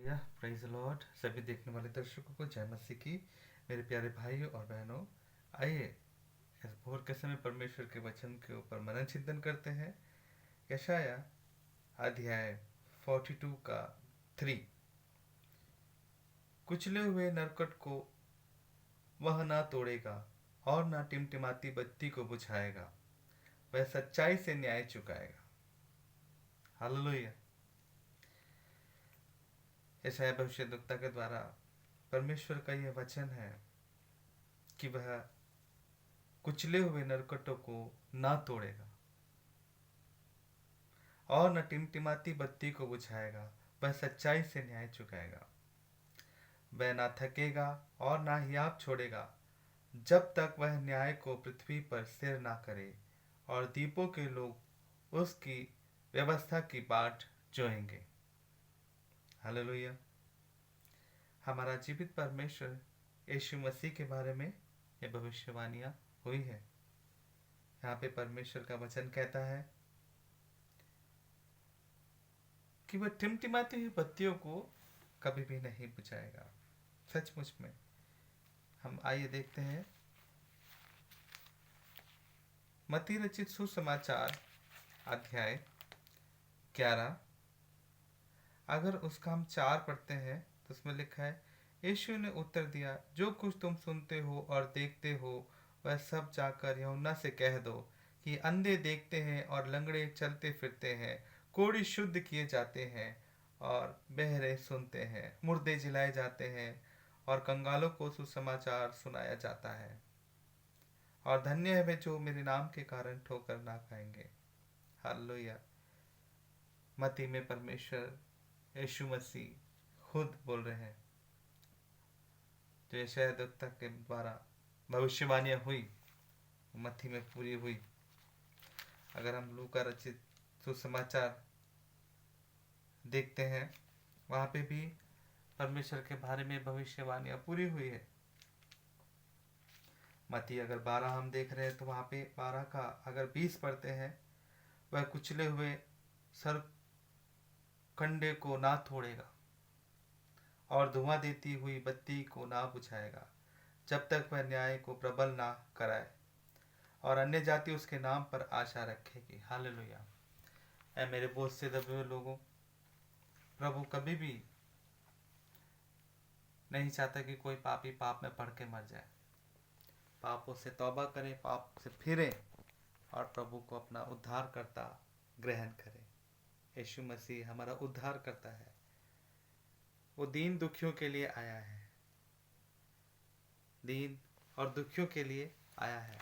Hallelujah, praise the Lord. सभी देखने वाले दर्शकों को जय मसीह की। मेरे प्यारे भाइयों और बहनों, आइए इस भोर के समय परमेश्वर के वचन के ऊपर मनन चिंतन करते हैं। यशाया अध्याय 42 का 3। कुचले हुए नरकट को वह ना तोड़ेगा और ना टिमटिमाती बत्ती को बुझाएगा, वह सच्चाई से न्याय चुकाएगा। हालेलुया। यशाया भविष्यद्वक्ता के द्वारा परमेश्वर का यह वचन है कि वह कुचले हुए नरकटों को ना तोड़ेगा और न टिमटिमाती बत्ती को बुझाएगा, वह सच्चाई से न्याय चुकाएगा। वह ना थकेगा और ना ही आप छोड़ेगा जब तक वह न्याय को पृथ्वी पर स्थिर ना करे और दीपों के लोग उसकी व्यवस्था की बाट जोएंगे। हालेलुया। हमारा जीवित परमेश्वर यीशु मसीह के बारे में ये भविष्यवाणियां हुई है। यहाँ पे परमेश्वर का वचन कहता है कि वह टिमटिमाती हुई बत्तियों को कभी भी नहीं बुझाएगा। सचमुच में हम आइए देखते हैं मत्ती रचित सुसमाचार अध्याय 11। अगर उसका हम 4 पढ़ते हैं तो उसमें लिखा है, यीशु ने उत्तर दिया, जो कुछ तुम सुनते हो और देखते हो वह सब जाकर यूहन्ना से कह दो कि अंधे देखते हैं और लंगड़े चलते फिरते हैं, कोढ़ी शुद्ध किए जाते हैं और बहरे सुनते हैं, मुर्दे जिलाए जाते हैं और कंगालों को सुसमाचार सुनाया जाता है। और धन्य है वे जो मेरे नाम के कारण ठोकर ना खाएंगे। हालेलुया। मत्ती में परमेश्वर यीशु मसीह खुद बोल रहे हैं, जो यशायाह दत्ता के द्वारा भविष्यवाणियां हुई मत्ती में पूरी हुई। अगर हम लूका रचित सुसमाचार देखते हैं, वहां पे भी परमेश्वर के बारे में भविष्यवाणियां पूरी हुई है। मत्ती अगर 12 हम देख रहे हैं तो वहां पे 12 का अगर 20 पढ़ते हैं, वह कुचले हुए सर कंडे को ना तोड़ेगा और धुआं देती हुई बत्ती को ना बुझाएगा जब तक वह न्याय को प्रबल ना कराए और अन्य जाति उसके नाम पर आशा रखेगी। हालेलुया। ऐ मेरे बोझ से दबे हुए लोगों, प्रभु कभी भी नहीं चाहता कि कोई पापी पाप में पड़ के मर जाए। पापों से तौबा करें, पाप से फिरें और प्रभु को अपना उद्धार करता ग्रहण करें। यीशु मसीह हमारा उद्धार करता है। वो दीन दुखियों के लिए आया है, दीन और दुखियों के लिए आया है।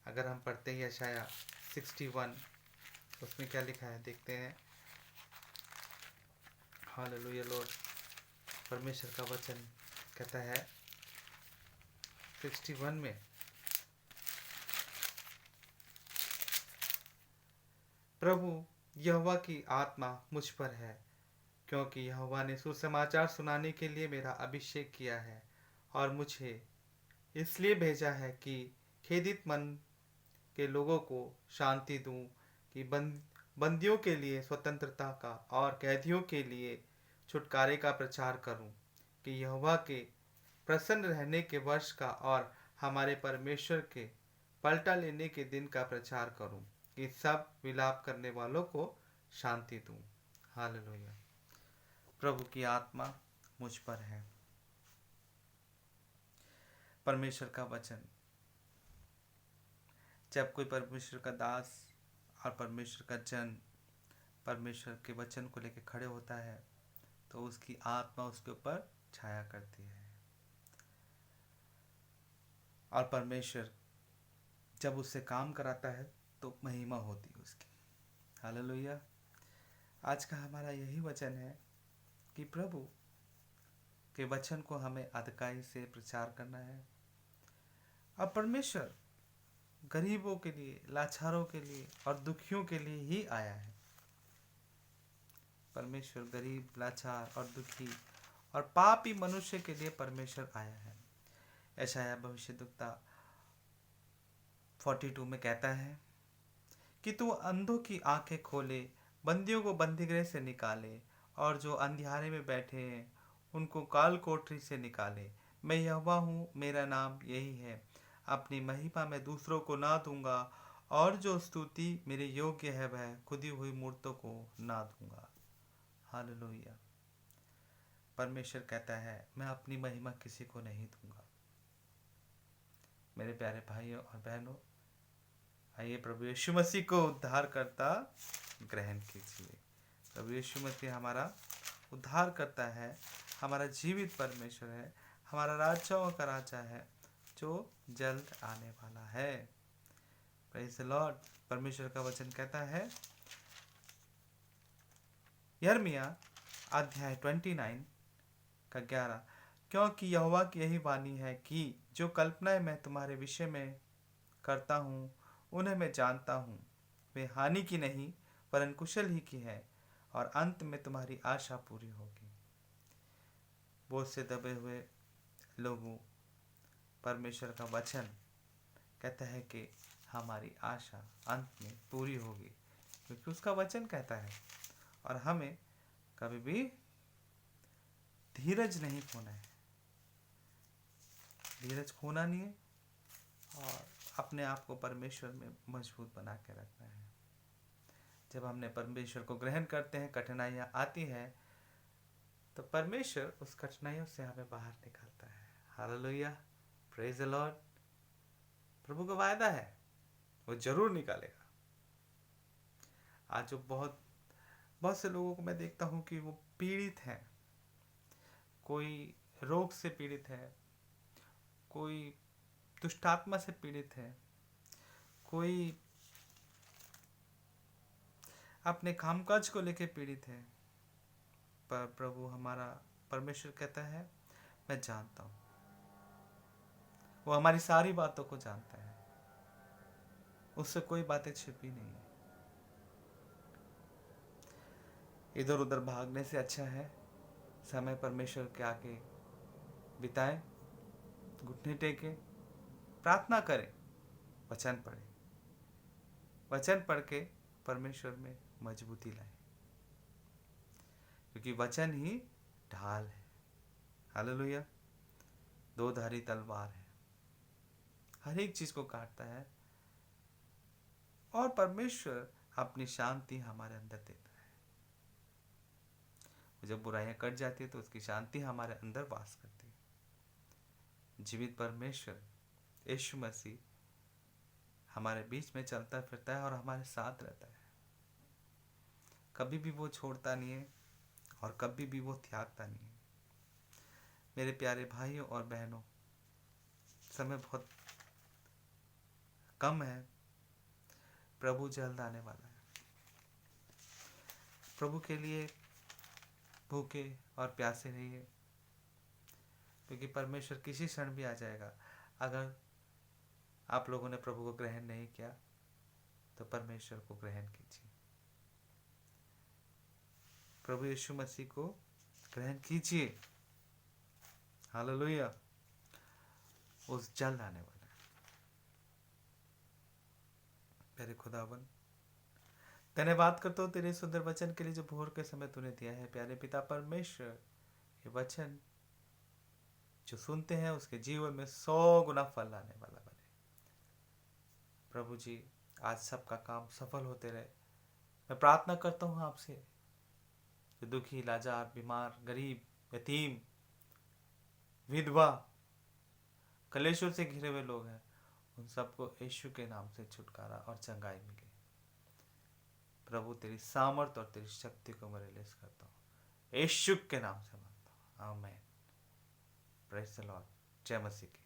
अगर हम पढ़ते हैं यशाया 61, उसमें क्या लिखा है देखते हैं। Hallelujah Lord. परमेश्वर का वचन कहता है 61 में, प्रभु यहोवा की आत्मा मुझ पर है, क्योंकि यहोवा ने सुसमाचार सुनाने के लिए मेरा अभिषेक किया है और मुझे इसलिए भेजा है कि खेदित मन के लोगों को शांति दूं, कि बंदियों के लिए स्वतंत्रता का और कैदियों के लिए छुटकारे का प्रचार करूं, कि यहोवा के प्रसन्न रहने के वर्ष का और हमारे परमेश्वर के पलटा लेने के दिन का प्रचार करूं, कि सब विलाप करने वालों को शांति दूं। हालेलुया। प्रभु की आत्मा मुझ पर है। परमेश्वर का वचन, जब कोई परमेश्वर का दास और परमेश्वर का जन परमेश्वर के वचन को लेकर खड़े होता है तो उसकी आत्मा उसके ऊपर छाया करती है और परमेश्वर जब उससे काम कराता है तो महिमा होती है उसकी। हालेलुया। आज का हमारा यही वचन है कि प्रभु के वचन को हमें अधिकाई से प्रचार करना है। और परमेश्वर गरीबों के लिए, लाचारों के लिए और दुखियों के लिए ही आया है। परमेश्वर गरीब, लाचार और दुखी और पापी मनुष्य के लिए परमेश्वर आया है। यशायाह भविष्यद्वक्ता 42 में कहता है कि तू अंधों की आंखें खोले, बंदियों को बंदीगृह से निकाले और जो अंधियारे में बैठे हैं उनको काल कोठरी से निकाले। मैं यहोवा हूँ, मेरा नाम यही है। अपनी महिमा मैं दूसरों को ना दूंगा, और जो स्तुति मेरे योग्य है वह खुदी हुई मूर्तों को ना दूंगा। हालेलुया। परमेश्वर कहता है मैं अपनी महिमा किसी को नहीं दूंगा। मेरे प्यारे भाइयों और बहनों, आइए प्रभु यीशु मसीह को उद्धार करता ग्रहण कीजिए। प्रभु यीशु मसीह हमारा उद्धार करता है, हमारा जीवित परमेश्वर है, हमारा राजाओं का राजा है जो जल्द आने वाला है। Praise the Lord. परमेश्वर का वचन कहता है यिर्मयाह अध्याय 29 का 11, क्योंकि यहोवा की यही वाणी है कि जो कल्पनाएं मैं तुम्हारे विषय में करता हूँ उन्हें मैं जानता हूँ, वे हानि की नहीं वरन कुशल ही की है, और अंत में तुम्हारी आशा पूरी होगी। बहुत से दबे हुए लोगों, परमेश्वर का वचन कहता है कि हमारी आशा अंत में पूरी होगी, क्योंकि उसका वचन कहता है। और हमें कभी भी धीरज नहीं खोना है, धीरज खोना नहीं है, और अपने आप को परमेश्वर में मजबूत बना के रखना है। जब हमने परमेश्वर को ग्रहण करते हैं, कठिनाइयाँ आती हैं, तो परमेश्वर उस कठिनाइयों से हमें बाहर निकालता है। Hallelujah, praise the Lord. प्रभु का वायदा है, वो जरूर निकालेगा। आज जो बहुत से लोगों को मैं देखता हूँ कि वो पीड़ित हैं, कोई रोग से पीड़ित है, कोई दुष्टात्मा से पीड़ित है, कोई अपने कामकाज को लेकर पीड़ित है, पर प्रभु हमारा परमेश्वर कहता है मैं जानता हूँ। वो हमारी सारी बातों को जानता है, उससे कोई बातें छिपी नहीं है। इधर उधर भागने से अच्छा है समय परमेश्वर के आगे बिताएं, घुटने टेके, प्रार्थना करें, वचन पढ़ें, वचन पढ़ के परमेश्वर में मजबूती लाएं, क्योंकि वचन ही ढाल है। हालेलुया। दो धारी तलवार है, हर एक चीज को काटता है, और परमेश्वर अपनी शांति हमारे अंदर देता है। जब बुराइयां कट जाती है तो उसकी शांति हमारे अंदर वास करती है। जीवित परमेश्वर यीशु मसीह हमारे बीच में चलता फिरता है और हमारे साथ रहता है। कभी भी वो छोड़ता नहीं है और कभी भी वो त्यागता नहीं है। मेरे प्यारे भाइयों और बहनों, समय बहुत कम है, प्रभु जल्द आने वाला है। प्रभु के लिए भूखे और प्यासे रहिए, क्योंकि परमेश्वर किसी क्षण भी आ जाएगा। अगर आप लोगों ने प्रभु को ग्रहण नहीं किया तो परमेश्वर को ग्रहण कीजिए, प्रभु यीशु मसीह को ग्रहण कीजिए। हालेलुया। उस जल्द आने वाला है। मेरे खुदावन, धन्यवाद करता हूँ तेरे सुंदर वचन के लिए जो भोर के समय तूने दिया है। प्यारे पिता परमेश्वर, ये वचन जो सुनते हैं उसके जीवन में 100 गुना फल आने वाला बने। प्रभु जी, आज सबका काम सफल होते रहे। मैं प्रार्थना करता हूँ आपसे, जो दुखी, लाचार, बीमार, गरीब, यतीम, विधवा, कलेशों से घिरे हुए लोग हैं, उन सबको यीशु के नाम से छुटकारा और चंगाई मिले। प्रभु तेरी सामर्थ और तेरी शक्ति को मैं रिलीज करता हूँ, यीशु के नाम से मांगता हूँ, आमीन। Praise the Lord. जय मसीह की।